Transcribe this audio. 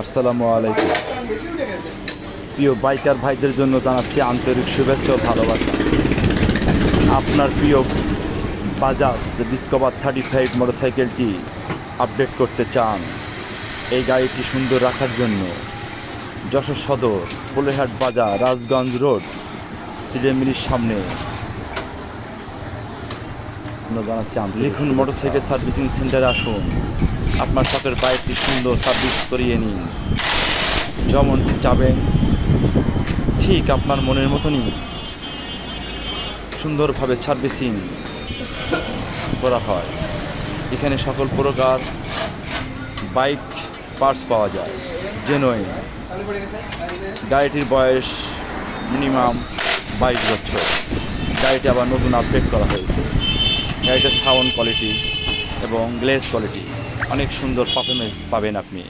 আসসালামু আলাইকুম। প্রিয় বাইকার ভাইদের জন্য জানাচ্ছি আন্তরিক শুভেচ্ছা ও ভালোবাসা। আপনার প্রিয় বাজাজ ডিসকভার 35 মোটরসাইকেলটি আপডেট করতে চান। এই গাড়িটি সুন্দর রাখার জন্য যশোর সদর, ফুলেরহাট বাজার, রাজগঞ্জ রোড, সিডেমিলির সামনে জানাচ্ছি লিখুন মোটরসাইকেল সার্ভিসিং সেন্টারে আসুন। আপনার শখের বাইকটি সুন্দর সার্ভিস করিয়ে নিন। যেমনটি চাবেন ঠিক আপনার মনের মতনই সুন্দরভাবে সার্ভিসিং করা হয়। এখানে সকল প্রকার বাইক পার্টস পাওয়া যায়। জেনুইন গাড়িটির বয়স মিনিমাম 22 বছর। গাড়িটি আবার নতুন আপডেট করা হয়েছে। গাড়িটার সাউন্ড কোয়ালিটি এবং গ্লেজ কোয়ালিটি অনেক সুন্দর পারফরমেন্স পাবেন আপনি।